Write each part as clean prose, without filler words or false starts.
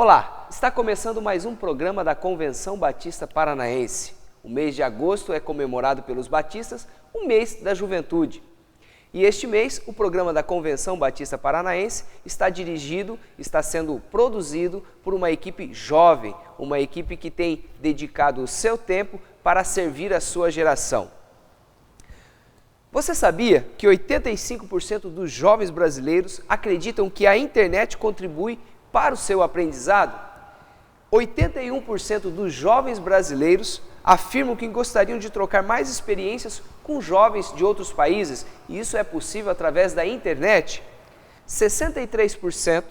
Olá, está começando mais um programa da Convenção Batista Paranaense. O mês de agosto é comemorado pelos batistas, o mês da juventude. E este mês, o programa da Convenção Batista Paranaense está sendo produzido por uma equipe jovem, uma equipe que tem dedicado o seu tempo para servir a sua geração. Você sabia que 85% dos jovens brasileiros acreditam que a internet contribui para o seu aprendizado? 81% dos jovens brasileiros afirmam que gostariam de trocar mais experiências com jovens de outros países, e isso é possível através da internet. 63%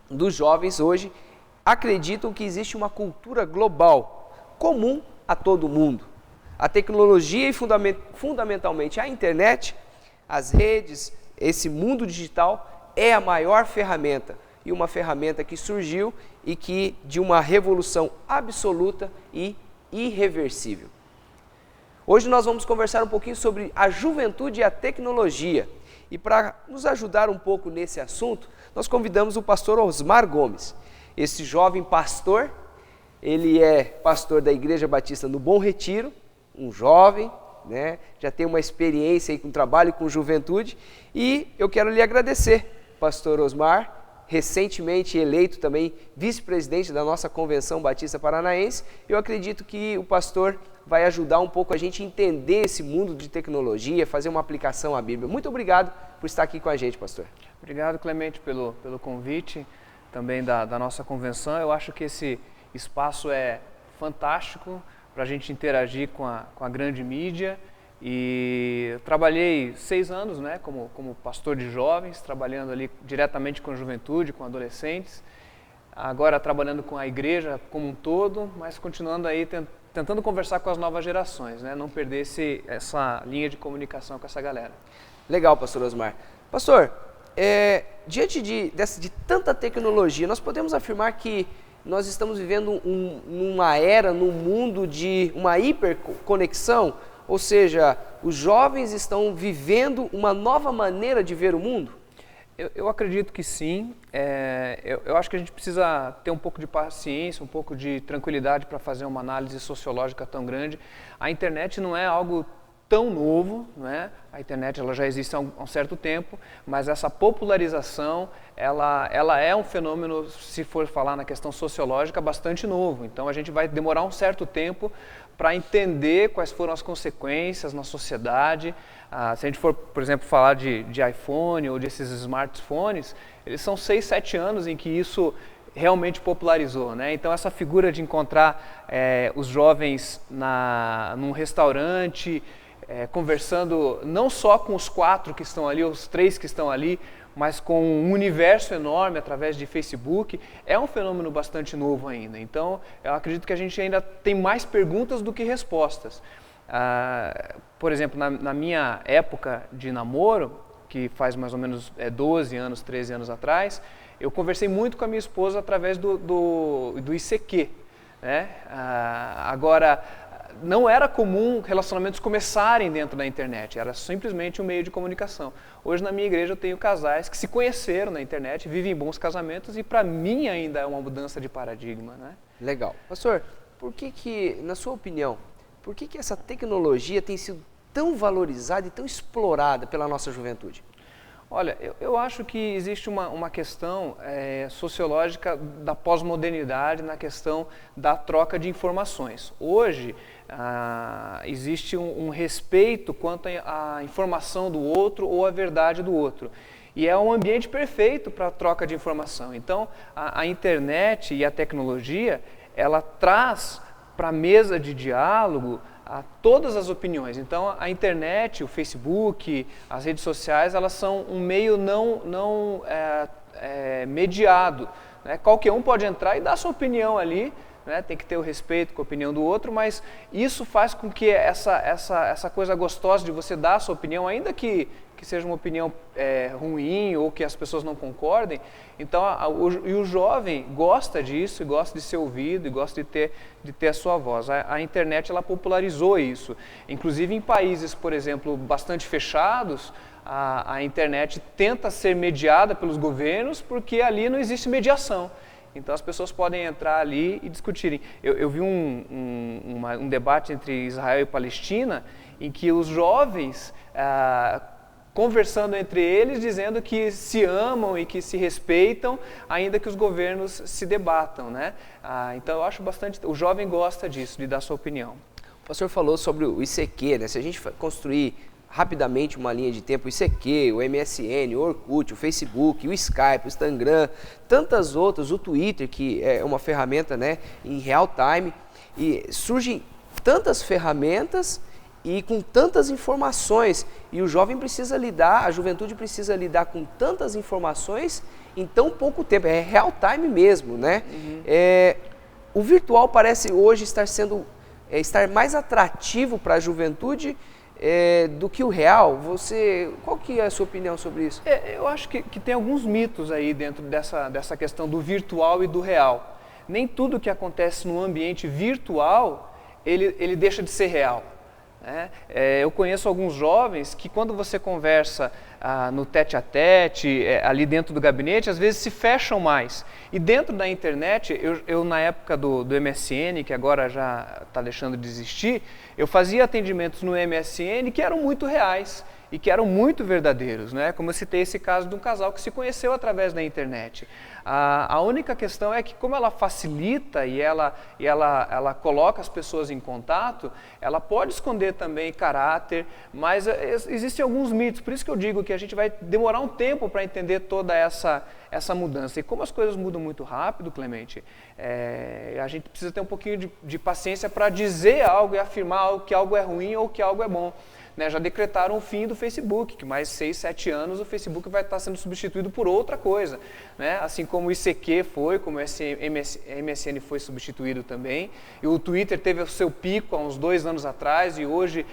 dos jovens hoje acreditam que existe uma cultura global, comum a todo mundo. A tecnologia e fundamentalmente a internet, as redes, esse mundo digital é a maior ferramenta, e uma ferramenta que surgiu e que de uma revolução absoluta e irreversível. Hoje nós vamos conversar um pouquinho sobre a juventude e a tecnologia. E para nos ajudar um pouco nesse assunto, nós convidamos o pastor Osmar Gomes. Esse jovem pastor, ele é pastor da Igreja Batista no Bom Retiro, um jovem, já tem uma experiência aí com trabalho com juventude, e eu quero lhe agradecer, pastor Osmar, recentemente eleito também vice-presidente da nossa Convenção Batista Paranaense. Eu acredito que o pastor vai ajudar um pouco a gente a entender esse mundo de tecnologia, fazer uma aplicação à Bíblia. Muito obrigado por estar aqui com a gente, pastor. Obrigado, Clemente, pelo convite também da nossa convenção. Eu acho que esse espaço é fantástico para a gente interagir com a grande mídia. E trabalhei 6 anos como pastor de jovens, trabalhando ali diretamente com a juventude, com adolescentes. Agora trabalhando com a igreja como um todo, mas continuando aí tentando conversar com as novas gerações, não perder essa linha de comunicação com essa galera. Legal, pastor Osmar. Pastor, diante de tanta tecnologia, nós podemos afirmar que nós estamos vivendo numa era, num mundo de uma hiperconexão? Ou seja, os jovens estão vivendo uma nova maneira de ver o mundo? Eu acredito que sim. Eu acho que a gente precisa ter um pouco de paciência, um pouco de tranquilidade para fazer uma análise sociológica tão grande. A internet não é algo tão novo, A internet ela já existe há um certo tempo, mas essa popularização, ela é um fenômeno, se for falar na questão sociológica, bastante novo. Então a gente vai demorar um certo tempo para entender quais foram as consequências na sociedade. Se a gente for, por exemplo, falar de iPhone ou desses smartphones, eles são 6, 7 anos em que isso realmente popularizou, Então essa figura de encontrar os jovens num restaurante, conversando não só com os 4 que estão ali, os 3 que estão ali, mas com um universo enorme através de Facebook, é um fenômeno bastante novo ainda. Então, eu acredito que a gente ainda tem mais perguntas do que respostas. Por exemplo, na minha época de namoro, que faz mais ou menos 12 anos, 13 anos atrás, eu conversei muito com a minha esposa através do ICQ. Agora, não era comum relacionamentos começarem dentro da internet, era simplesmente um meio de comunicação. Hoje na minha igreja eu tenho casais que se conheceram na internet, vivem bons casamentos, e para mim ainda é uma mudança de paradigma. Legal. Pastor, por que, na sua opinião, por que essa tecnologia tem sido tão valorizada e tão explorada pela nossa juventude? Olha, eu acho que existe uma questão sociológica da pós-modernidade na questão da troca de informações. Hoje, existe um respeito quanto à informação do outro ou à verdade do outro. E é um ambiente perfeito para a troca de informação. Então, a internet e a tecnologia, ela traz para a mesa de diálogo todas as opiniões. Então, a internet, o Facebook, as redes sociais, elas são um meio não mediado. Qualquer um pode entrar e dar sua opinião ali, tem que ter o respeito com a opinião do outro, mas isso faz com que essa coisa gostosa de você dar a sua opinião, ainda que seja uma opinião ruim ou que as pessoas não concordem, então o jovem gosta disso, e gosta de ser ouvido, e gosta de ter a sua voz. A internet ela popularizou isso, inclusive em países, por exemplo, bastante fechados, a internet tenta ser mediada pelos governos porque ali não existe mediação. Então as pessoas podem entrar ali e discutirem. Eu vi um debate entre Israel e Palestina em que os jovens conversando entre eles, dizendo que se amam e que se respeitam, ainda que os governos se debatam, né? Então eu acho bastante, o jovem gosta disso, de dar sua opinião. O pastor falou sobre o ICQ, né? Se a gente construir rapidamente uma linha de tempo, o ICQ, o MSN, o Orkut, o Facebook, o Skype, o Instagram, tantas outras, o Twitter, que é uma ferramenta, né, em real time, e surgem tantas ferramentas e com tantas informações, e o jovem precisa lidar, a juventude precisa lidar com tantas informações em tão pouco tempo, é real time mesmo, né? O virtual parece hoje estar mais atrativo para a juventude do que o real. Qual que é a sua opinião sobre isso? Eu acho que tem alguns mitos aí dentro dessa questão do virtual e do real. Nem tudo que acontece no ambiente virtual, ele deixa de ser real. Eu conheço alguns jovens que quando você conversa no tete-a-tete, ali dentro do gabinete, às vezes se fecham mais. E dentro da internet, eu na época do MSN, que agora já está deixando de existir, eu fazia atendimentos no MSN que eram muito reais e que eram muito verdadeiros, né? Como eu citei esse caso de um casal que se conheceu através da internet. A única questão é que como ela facilita e ela coloca as pessoas em contato, ela pode esconder também caráter, mas existem alguns mitos, por isso que eu digo que a gente vai demorar um tempo para entender toda essa mudança. E como as coisas mudam muito rápido, Clemente, a gente precisa ter um pouquinho de paciência para dizer algo e afirmar que algo é ruim ou que algo é bom. Já decretaram o fim do Facebook, que mais 6, 7 anos o Facebook vai estar sendo substituído por outra coisa, né? Assim como o ICQ foi, como o MSN foi substituído também, e o Twitter teve o seu pico há uns 2 anos atrás e hoje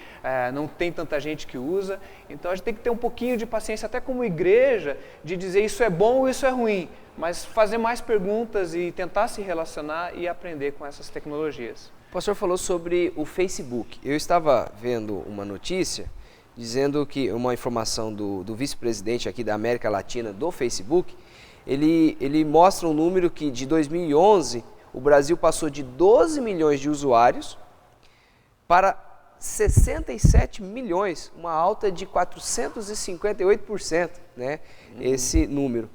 não tem tanta gente que usa. Então a gente tem que ter um pouquinho de paciência, até como igreja, de dizer isso é bom ou isso é ruim, mas fazer mais perguntas e tentar se relacionar e aprender com essas tecnologias. O pastor falou sobre o Facebook. Eu estava vendo uma notícia dizendo que uma informação do vice-presidente aqui da América Latina do Facebook, ele mostra um número que de 2011 o Brasil passou de 12 milhões de usuários para 67 milhões, uma alta de 458%, né? Esse número.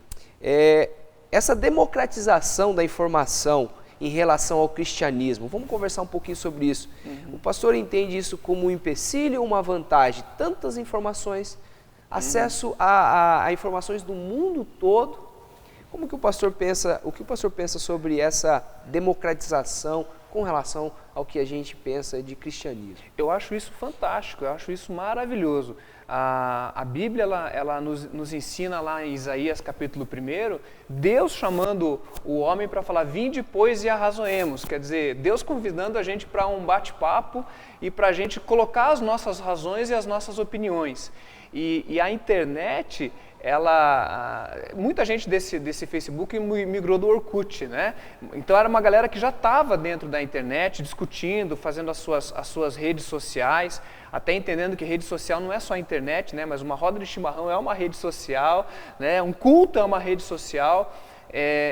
Essa democratização da informação em relação ao cristianismo. Vamos conversar um pouquinho sobre isso. O pastor entende isso como um empecilho ou uma vantagem? Tantas informações, acesso a informações do mundo todo. Como que o pastor pensa sobre essa democratização com relação ao que a gente pensa de cristianismo? Eu acho isso fantástico, eu acho isso maravilhoso. A Bíblia ela nos ensina lá em Isaías capítulo 1, Deus chamando o homem para falar, vinde pois e arrazoemos, quer dizer, Deus convidando a gente para um bate-papo e para a gente colocar as nossas razões e as nossas opiniões. E a internet, muita gente desse Facebook migrou do Orkut, né? Então era uma galera que já estava dentro da internet, discutindo, fazendo as suas redes sociais, até entendendo que rede social não é só a internet, né? Mas uma roda de chimarrão é uma rede social, né? Um culto é uma rede social.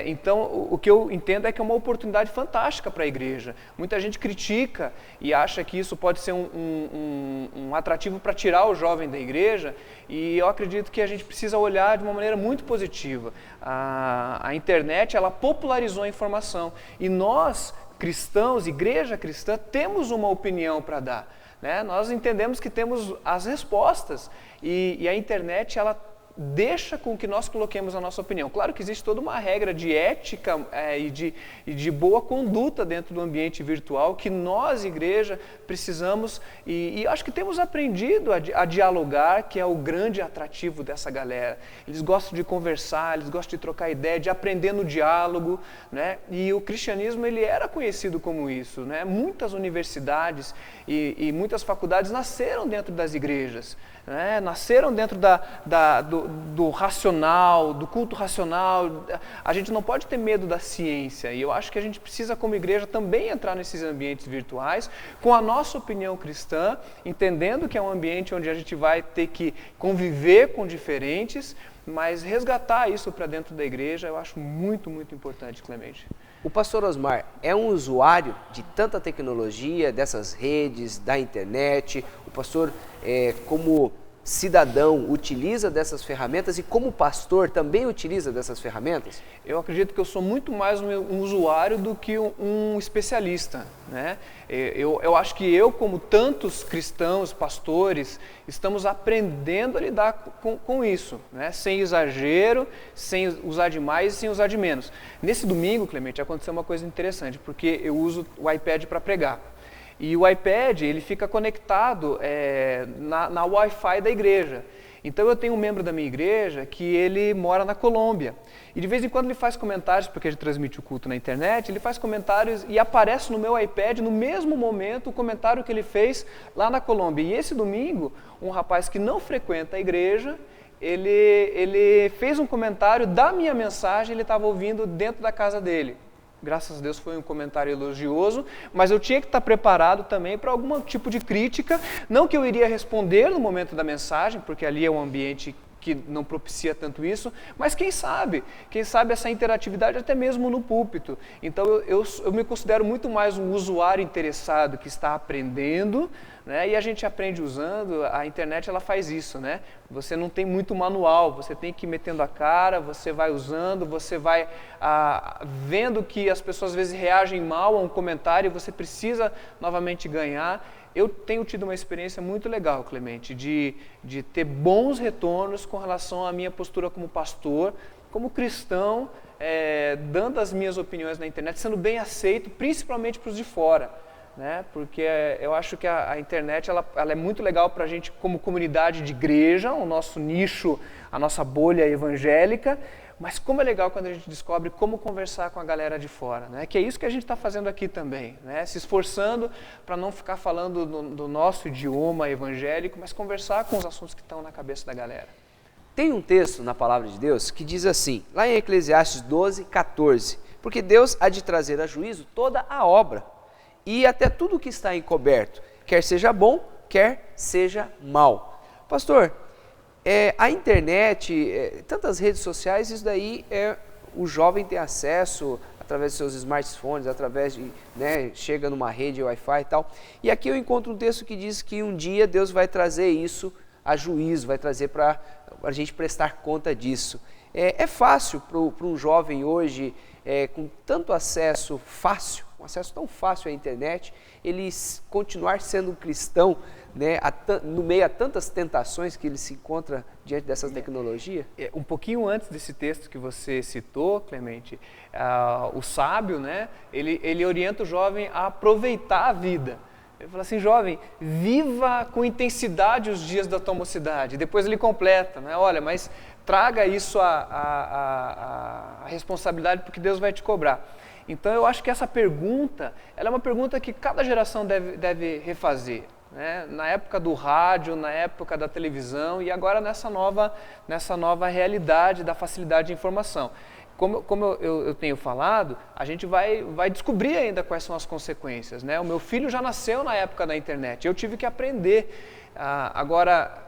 Então, o que eu entendo é que é uma oportunidade fantástica para a igreja. Muita gente critica e acha que isso pode ser um atrativo para tirar o jovem da igreja, e eu acredito que a gente precisa olhar de uma maneira muito positiva. A internet, ela popularizou a informação, e nós, cristãos, igreja cristã, temos uma opinião para dar, né? Nós entendemos que temos as respostas, e a internet, ela deixa com que nós coloquemos a nossa opinião. Claro que existe toda uma regra de ética e de boa conduta dentro do ambiente virtual que nós, igreja, precisamos e acho que temos aprendido a dialogar, que é o grande atrativo dessa galera. Eles gostam de conversar, eles gostam de trocar ideia, de aprender no diálogo, né? E o cristianismo, ele era conhecido como isso, né? Muitas universidades e muitas faculdades nasceram dentro das igrejas, né? Nasceram dentro do racional, do culto racional. A gente não pode ter medo da ciência, e eu acho que a gente precisa, como igreja, também entrar nesses ambientes virtuais com a nossa opinião cristã, entendendo que é um ambiente onde a gente vai ter que conviver com diferentes, mas resgatar isso para dentro da igreja eu acho muito, muito importante, Clemente. O pastor Osmar é um usuário de tanta tecnologia, dessas redes, da internet. O pastor, como cidadão, utiliza dessas ferramentas e como pastor também utiliza dessas ferramentas? Eu acredito que eu sou muito mais um usuário do que um especialista, né? Eu acho que eu, como tantos cristãos, pastores, estamos aprendendo a lidar com isso, né? Sem exagero, sem usar de mais e sem usar de menos. Nesse domingo, Clemente, aconteceu uma coisa interessante, porque eu uso o iPad para pregar. E o iPad, ele fica conectado na Wi-Fi da igreja. Então eu tenho um membro da minha igreja que ele mora na Colômbia. E de vez em quando ele faz comentários, porque a gente transmite o culto na internet, ele faz comentários e aparece no meu iPad, no mesmo momento, o comentário que ele fez lá na Colômbia. E esse domingo, um rapaz que não frequenta a igreja, ele fez um comentário da minha mensagem, ele estava ouvindo dentro da casa dele. Graças a Deus foi um comentário elogioso, mas eu tinha que estar preparado também para algum tipo de crítica, não que eu iria responder no momento da mensagem, porque ali é um ambiente que não propicia tanto isso, mas quem sabe essa interatividade até mesmo no púlpito. Então eu me considero muito mais um usuário interessado que está aprendendo, né? E a gente aprende usando, a internet ela faz isso, né? Você não tem muito manual, você tem que ir metendo a cara, você vai usando, você vai vendo que as pessoas às vezes reagem mal a um comentário e você precisa novamente ganhar. Eu tenho tido uma experiência muito legal, Clemente, de ter bons retornos com relação à minha postura como pastor, como cristão, dando as minhas opiniões na internet, sendo bem aceito, principalmente para os de fora, né? Porque eu acho que a internet ela é muito legal para a gente como comunidade de igreja, o nosso nicho, a nossa bolha evangélica, mas como é legal quando a gente descobre como conversar com a galera de fora, né? Que é isso que a gente está fazendo aqui também, né? Se esforçando para não ficar falando do nosso idioma evangélico, mas conversar com os assuntos que estão na cabeça da galera. Tem um texto na Palavra de Deus que diz assim, lá em Eclesiastes 12, 14, porque Deus há de trazer a juízo toda a obra e até tudo que está encoberto, quer seja bom, quer seja mal. Pastor, a internet, tantas redes sociais, isso daí o jovem tem acesso através de seus smartphones, através de, né, chega numa rede Wi-Fi e tal. E aqui eu encontro um texto que diz que um dia Deus vai trazer isso a juízo, vai trazer para a gente prestar conta disso. É fácil para um jovem hoje, com tanto acesso fácil, um acesso tão fácil à internet, ele continuar sendo um cristão, né, no meio a tantas tentações que ele se encontra diante dessas tecnologias? Um pouquinho antes desse texto que você citou, Clemente, o sábio, né, ele orienta o jovem a aproveitar a vida. Ele fala assim, jovem, viva com intensidade os dias da tua mocidade. Depois ele completa, né, olha, mas traga isso a responsabilidade porque Deus vai te cobrar. Então eu acho que essa pergunta, ela é uma pergunta que cada geração deve refazer, né? Na época do rádio, na época da televisão e agora nessa nova realidade da facilidade de informação. Como eu tenho falado, a gente vai descobrir ainda quais são as consequências, né? O meu filho já nasceu na época da internet, eu tive que aprender. Agora,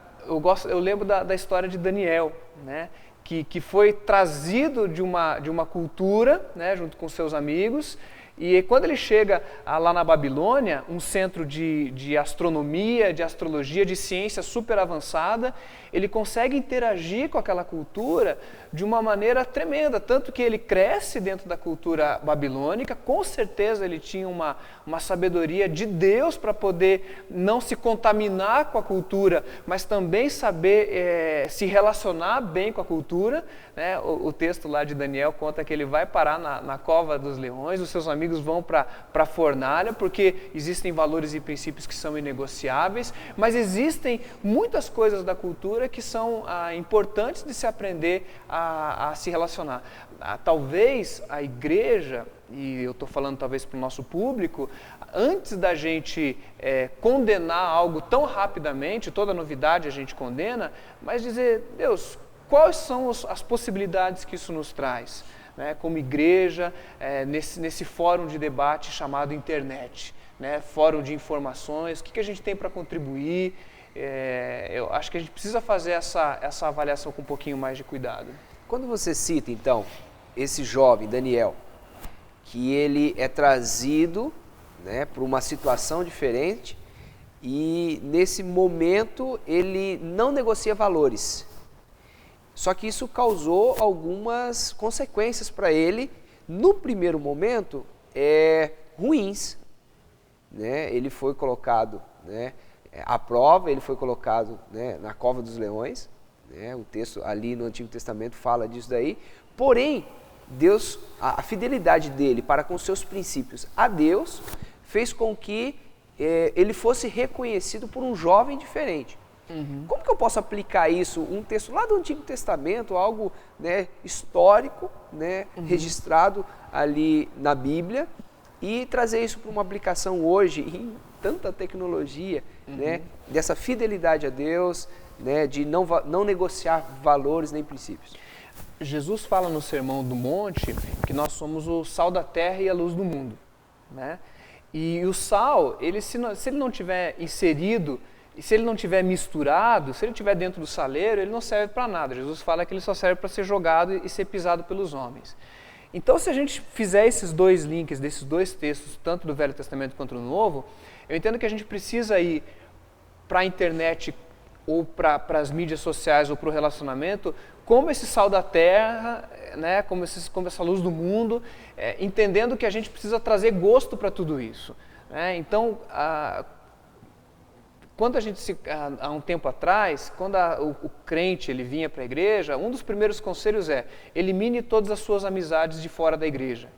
eu lembro da história de Daniel, né? Que foi trazido de uma cultura, né, junto com seus amigos, e quando ele chega lá na Babilônia, um centro de astronomia, de astrologia, de ciência super avançada, ele consegue interagir com aquela cultura de uma maneira tremenda, tanto que ele cresce dentro da cultura babilônica, com certeza ele tinha uma sabedoria de Deus para poder não se contaminar com a cultura, mas também saber se relacionar bem com a cultura, né? O texto lá de Daniel conta que ele vai parar na cova dos leões, os seus amigos vão para a fornalha, porque existem valores e princípios que são inegociáveis, mas existem muitas coisas da cultura que são importantes de se aprender a se relacionar. Talvez a igreja, e eu estou falando talvez para o nosso público, antes da gente condenar algo tão rapidamente, toda novidade a gente condena, mas dizer, Deus, quais são as possibilidades que isso nos traz, né, como igreja, nesse fórum de debate chamado internet, né, fórum de informações, o que a gente tem para contribuir? Eu acho que a gente precisa fazer essa avaliação com um pouquinho mais de cuidado. Quando você cita, então, esse jovem, Daniel, que ele é trazido, né, para uma situação diferente e nesse momento ele não negocia valores. Só que isso causou algumas consequências para ele, no primeiro momento, ruins. Né? Ele foi colocado, né, à prova, ele foi colocado, né, na cova dos leões, né? O texto ali no Antigo Testamento fala disso daí, porém, Deus, a fidelidade dele para com seus princípios a Deus, fez com que ele fosse reconhecido por um jovem diferente. Uhum. Como que eu posso aplicar isso, um texto lá do Antigo Testamento, algo, né, histórico, né, registrado ali na Bíblia, e trazer isso para uma aplicação hoje em tanta tecnologia, né, dessa fidelidade a Deus, né, de não negociar valores nem princípios? Jesus fala no Sermão do Monte que nós somos o sal da terra e a luz do mundo, né? E o sal, se ele não tiver inserido, se ele não tiver misturado, se ele estiver dentro do saleiro, ele não serve para nada. Jesus fala que ele só serve para ser jogado e ser pisado pelos homens. Então, se a gente fizer esses dois links desses dois textos, tanto do Velho Testamento quanto do Novo, eu entendo que a gente precisa ir para a internet ou para as mídias sociais ou para o relacionamento como esse sal da terra, né, como essa luz do mundo, entendendo que a gente precisa trazer gosto para tudo isso. Né? Então, quando há um tempo atrás, quando o crente ele vinha para a igreja, um dos primeiros conselhos elimine todas as suas amizades de fora da igreja.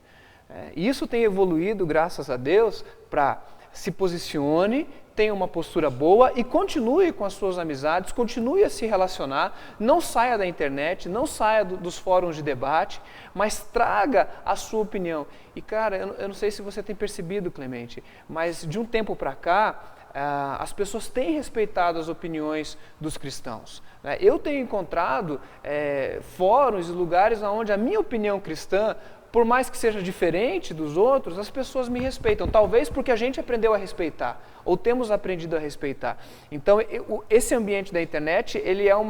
E isso tem evoluído, graças a Deus, para se posicione, tenha uma postura boa e continue com as suas amizades, continue a se relacionar, não saia da internet, não saia dos fóruns de debate, mas traga a sua opinião. E cara, eu não sei se você tem percebido, Clemente, mas de um tempo para cá, as pessoas têm respeitado as opiniões dos cristãos. Eu tenho encontrado fóruns e lugares onde a minha opinião cristã, por mais que seja diferente dos outros, as pessoas me respeitam. Talvez porque a gente aprendeu a respeitar, ou temos aprendido a respeitar. Então, esse ambiente da internet, ele é um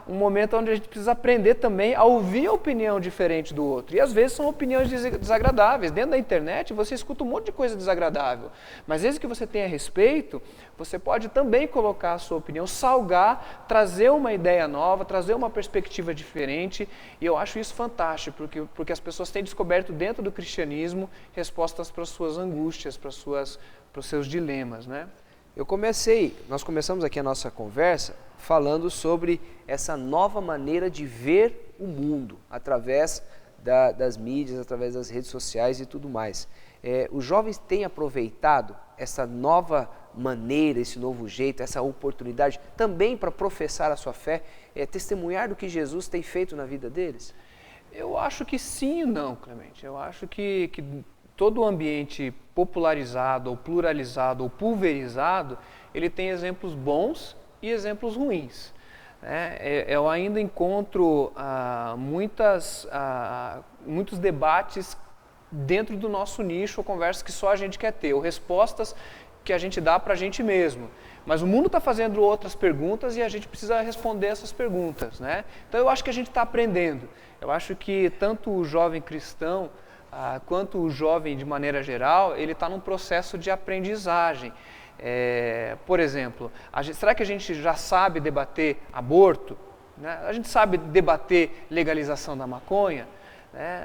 momento onde a gente precisa aprender também a ouvir a opinião diferente do outro. E às vezes são opiniões desagradáveis. Dentro da internet, você escuta um monte de coisa desagradável. Mas desde que você tenha respeito, você pode também colocar a sua opinião, salgar, trazer uma ideia nova, trazer uma perspectiva diferente. E eu acho isso fantástico, porque as pessoas têm descoberto dentro do cristianismo respostas para as suas angústias, para os seus dilemas, né? Nós começamos aqui a nossa conversa falando sobre essa nova maneira de ver o mundo, através das mídias, através das redes sociais e tudo mais. Os jovens têm aproveitado essa nova maneira, esse novo jeito, essa oportunidade também para professar a sua fé, testemunhar do que Jesus tem feito na vida deles? Eu acho que sim e não, Clemente. Eu acho que todo o ambiente popularizado, ou pluralizado, ou pulverizado, ele tem exemplos bons e exemplos ruins. Eu ainda encontro muitos debates dentro do nosso nicho, ou conversas que só a gente quer ter, ou respostas que a gente dá para a gente mesmo. Mas o mundo está fazendo outras perguntas e a gente precisa responder essas perguntas, né? Então eu acho que a gente está aprendendo. Eu acho que tanto o jovem cristão quanto o jovem de maneira geral, ele está num processo de aprendizagem. Por exemplo, será que a gente já sabe debater aborto? Né? A gente sabe debater legalização da maconha?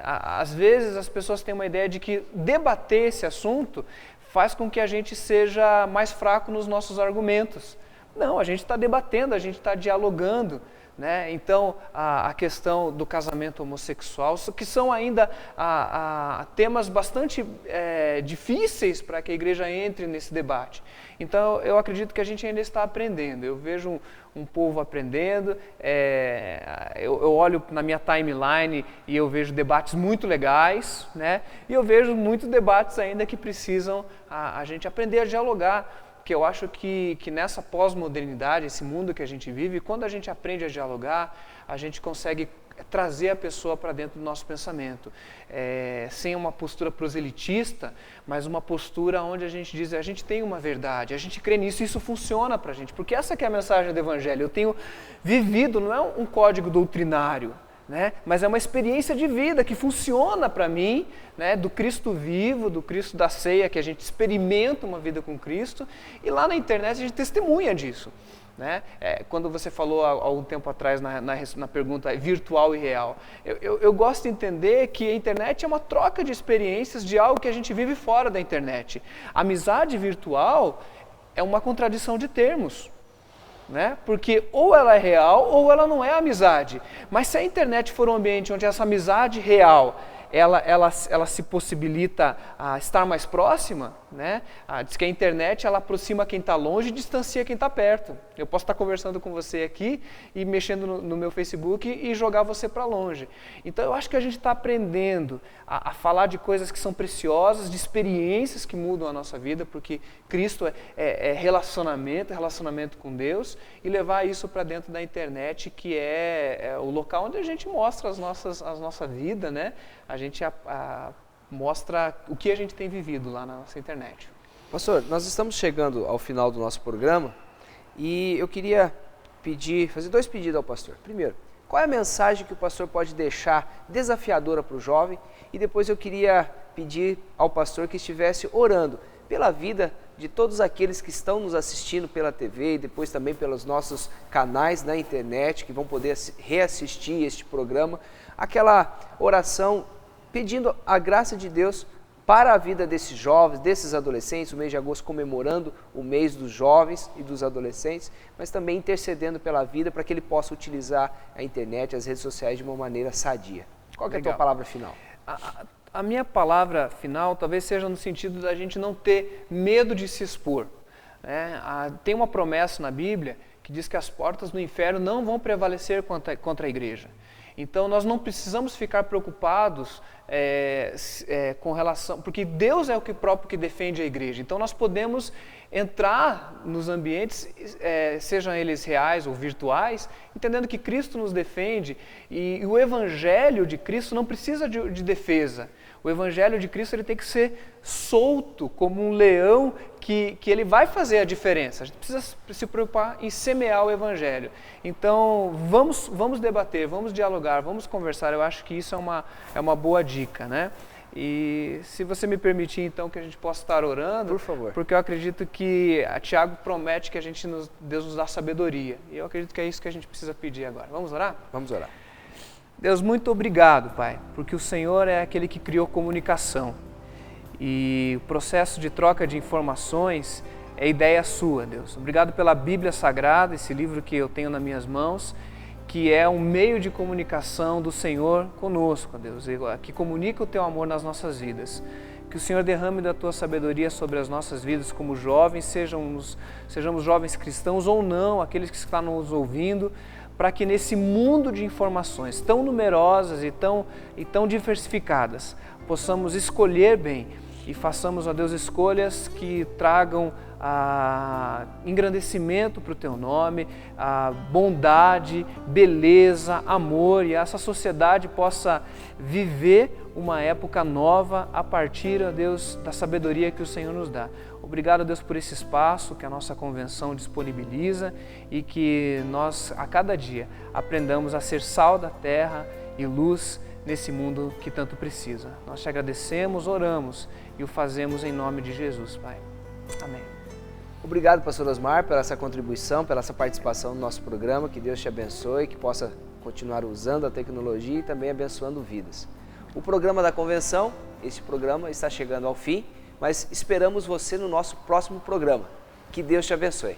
Às vezes as pessoas têm uma ideia de que debater esse assunto faz com que a gente seja mais fraco nos nossos argumentos. Não, a gente está debatendo, a gente está dialogando. Né? Então, a questão do casamento homossexual, que são ainda temas bastante difíceis para que a igreja entre nesse debate. Então, eu acredito que a gente ainda está aprendendo. Eu vejo um povo aprendendo, eu olho na minha timeline e eu vejo debates muito legais, né? E eu vejo muitos debates ainda que precisam a gente aprender a dialogar. que eu acho que nessa pós-modernidade, esse mundo que a gente vive, quando a gente aprende a dialogar, a gente consegue trazer a pessoa para dentro do nosso pensamento, sem uma postura proselitista, mas uma postura onde a gente diz, a gente tem uma verdade, a gente crê nisso e isso funciona para a gente, porque essa que é a mensagem do Evangelho. Eu tenho vivido, não é um código doutrinário, né, mas é uma experiência de vida que funciona para mim, né, do Cristo vivo, do Cristo da ceia, que a gente experimenta uma vida com Cristo, e lá na internet a gente testemunha disso. Né? Quando você falou há algum tempo atrás na pergunta virtual e real, eu gosto de entender que a internet é uma troca de experiências de algo que a gente vive fora da internet. A amizade virtual é uma contradição de termos, né? Porque ou ela é real ou ela não é amizade. Mas se a internet for um ambiente onde essa amizade real ela se possibilita a estar mais próxima, né? Diz que a internet ela aproxima quem está longe e distancia quem está perto. Eu posso estar conversando com você aqui e mexendo no meu Facebook e jogar você para longe. Então eu acho que a gente está aprendendo a falar de coisas que são preciosas, de experiências que mudam a nossa vida, porque Cristo é relacionamento com Deus, e levar isso para dentro da internet, que é o local onde a gente mostra a nossa vida, né? A gente mostra o que a gente tem vivido lá na nossa internet. Pastor, nós estamos chegando ao final do nosso programa e eu queria fazer 2 pedidos ao pastor. Primeiro, qual é a mensagem que o pastor pode deixar desafiadora para o jovem? E depois eu queria pedir ao pastor que estivesse orando pela vida de todos aqueles que estão nos assistindo pela TV e depois também pelos nossos canais na internet, que vão poder reassistir este programa. Aquela oração pedindo a graça de Deus para a vida desses jovens, desses adolescentes, o mês de agosto comemorando o mês dos jovens e dos adolescentes, mas também intercedendo pela vida para que ele possa utilizar a internet, as redes sociais de uma maneira sadia. Qual que é a tua palavra final? A minha palavra final talvez seja no sentido da gente não ter medo de se expor. Né? Tem uma promessa na Bíblia que diz que as portas do inferno não vão prevalecer contra a igreja. Então nós não precisamos ficar preocupados com relação, porque Deus é o próprio que defende a igreja. Então nós podemos entrar nos ambientes, sejam eles reais ou virtuais, entendendo que Cristo nos defende, e o Evangelho de Cristo não precisa de defesa. O Evangelho de Cristo ele tem que ser solto como um leão que ele vai fazer a diferença. A gente precisa se preocupar em semear o Evangelho. Então vamos debater, vamos dialogar, vamos conversar. Eu acho que isso é uma boa dica, né? E se você me permitir então que a gente possa estar orando, por favor, porque eu acredito que Tiago promete que Deus nos dá sabedoria. E eu acredito que é isso que a gente precisa pedir agora. Vamos orar? Vamos orar. Deus, muito obrigado, Pai, porque o Senhor é aquele que criou comunicação. E o processo de troca de informações é ideia sua, Deus. Obrigado pela Bíblia Sagrada, esse livro que eu tenho nas minhas mãos, que é um meio de comunicação do Senhor conosco, Deus, que comunica o Teu amor nas nossas vidas. Que o Senhor derrame da Tua sabedoria sobre as nossas vidas como jovens, sejamos jovens cristãos ou não, aqueles que estão nos ouvindo, para que nesse mundo de informações tão numerosas e tão diversificadas, possamos escolher bem e façamos, ó Deus, escolhas que tragam engrandecimento para o Teu nome, bondade, beleza, amor, e essa sociedade possa viver uma época nova a partir, ó Deus, da sabedoria que o Senhor nos dá. Obrigado, Deus, por esse espaço que a nossa convenção disponibiliza e que nós, a cada dia, aprendamos a ser sal da terra e luz nesse mundo que tanto precisa. Nós te agradecemos, oramos e o fazemos em nome de Jesus, Pai. Amém. Obrigado, pastor Osmar, pela essa contribuição, pela essa participação no nosso programa. Que Deus te abençoe, que possa continuar usando a tecnologia e também abençoando vidas. O programa da convenção, esse programa está chegando ao fim, mas esperamos você no nosso próximo programa. Que Deus te abençoe.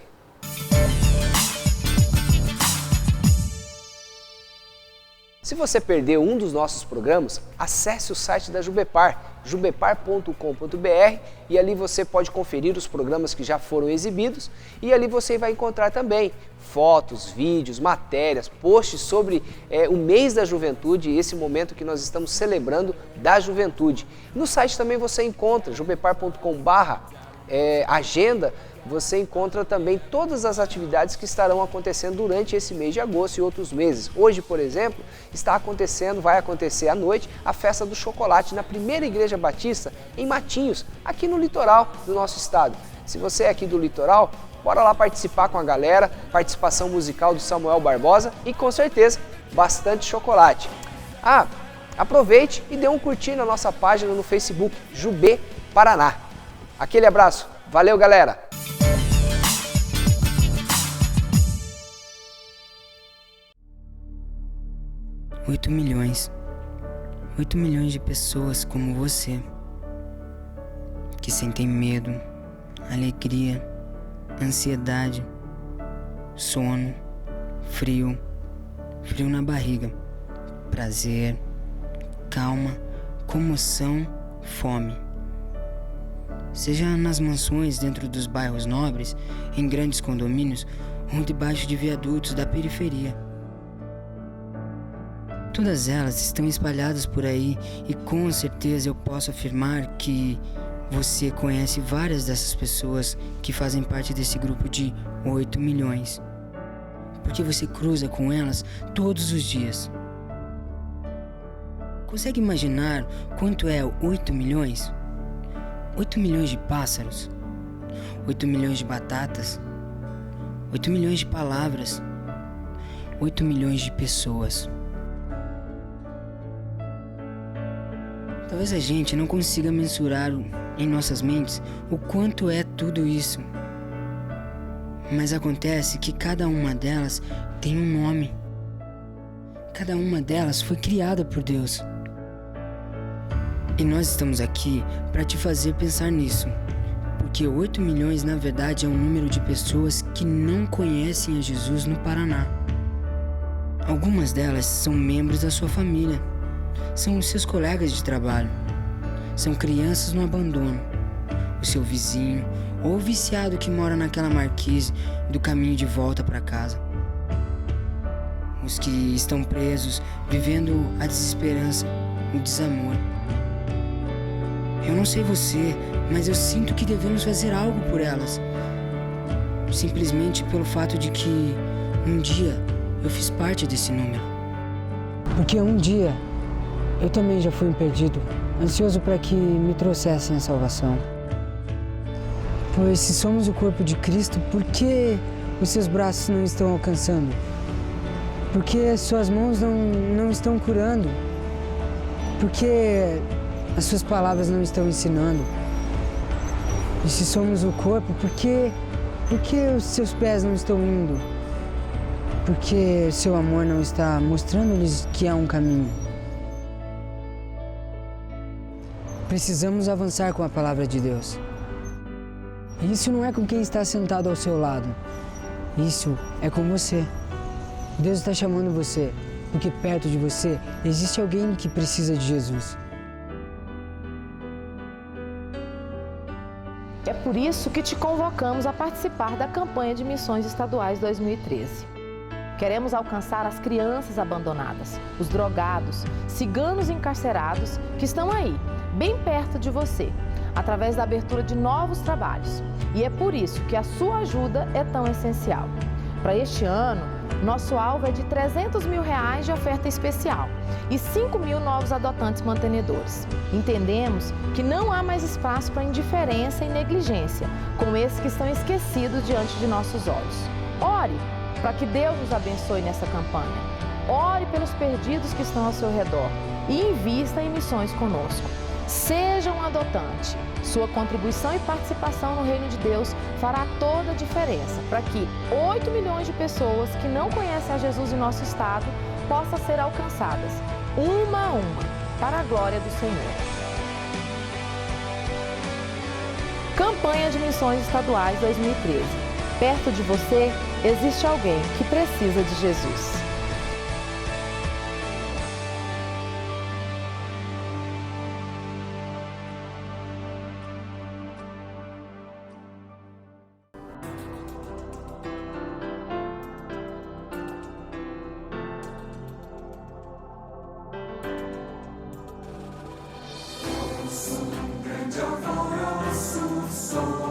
Se você perdeu um dos nossos programas, acesse o site da Jubepar, jubepar.com.br, e ali você pode conferir os programas que já foram exibidos, e ali você vai encontrar também fotos, vídeos, matérias, posts sobre o mês da juventude, esse momento que nós estamos celebrando da juventude. No site também você encontra jubepar.com/agenda, você encontra também todas as atividades que estarão acontecendo durante esse mês de agosto e outros meses. Hoje, por exemplo, vai acontecer à noite a festa do chocolate na primeira igreja batista em Matinhos, aqui no litoral do nosso estado. Se você é aqui do litoral, bora lá participar com a galera, participação musical do Samuel Barbosa e com certeza bastante chocolate. Aproveite e dê um curtir na nossa página no Facebook, Jubê Paraná. Aquele abraço, valeu galera! 8 milhões. 8 milhões de pessoas como você, que sentem medo, alegria, ansiedade, sono, frio na barriga, prazer, calma, comoção, fome. Seja nas mansões dentro dos bairros nobres, em grandes condomínios ou debaixo de viadutos da periferia. Todas elas estão espalhadas por aí e com certeza eu posso afirmar que você conhece várias dessas pessoas que fazem parte desse grupo de 8 milhões. Porque você cruza com elas todos os dias. Consegue imaginar quanto é 8 milhões? 8 milhões de pássaros, 8 milhões de batatas, 8 milhões de palavras, 8 milhões de pessoas. Talvez a gente não consiga mensurar em nossas mentes o quanto é tudo isso. Mas acontece que cada uma delas tem um nome. Cada uma delas foi criada por Deus. E nós estamos aqui para te fazer pensar nisso. Porque 8 milhões na verdade é um número de pessoas que não conhecem a Jesus no Paraná. Algumas delas são membros da sua família. São os seus colegas de trabalho, são crianças no abandono, o seu vizinho ou o viciado que mora naquela marquise do caminho de volta para casa. Os que estão presos, vivendo a desesperança, o desamor. Eu não sei você, mas eu sinto que devemos fazer algo por elas. Simplesmente pelo fato de que um dia eu fiz parte desse número. Porque um dia eu também já fui um perdido, ansioso para que me trouxessem a salvação. Pois se somos o corpo de Cristo, por que os seus braços não estão alcançando? Por que suas mãos não estão curando? Por que as suas palavras não estão ensinando? E se somos o corpo, por que os seus pés não estão indo? Por que o seu amor não está mostrando-lhes que há um caminho? Precisamos avançar com a palavra de Deus. E isso não é com quem está sentado ao seu lado. Isso é com você. Deus está chamando você, porque perto de você existe alguém que precisa de Jesus. É por isso que te convocamos a participar da campanha de Missões Estaduais 2013. Queremos alcançar as crianças abandonadas, os drogados, ciganos encarcerados que estão aí, bem perto de você, através da abertura de novos trabalhos. E é por isso que a sua ajuda é tão essencial. Para este ano, nosso alvo é de R$300 mil de oferta especial e 5 mil novos adotantes mantenedores. Entendemos que não há mais espaço para indiferença e negligência, como esses que estão esquecidos diante de nossos olhos. Ore para que Deus nos abençoe nessa campanha. Ore pelos perdidos que estão ao seu redor e invista em missões conosco. Seja um adotante. Sua contribuição e participação no reino de Deus fará toda a diferença para que 8 milhões de pessoas que não conhecem a Jesus em nosso estado possam ser alcançadas, uma a uma, para a glória do Senhor. Campanha de Missões Estaduais 2013. Perto de você existe alguém que precisa de Jesus. Grande alvoroço, som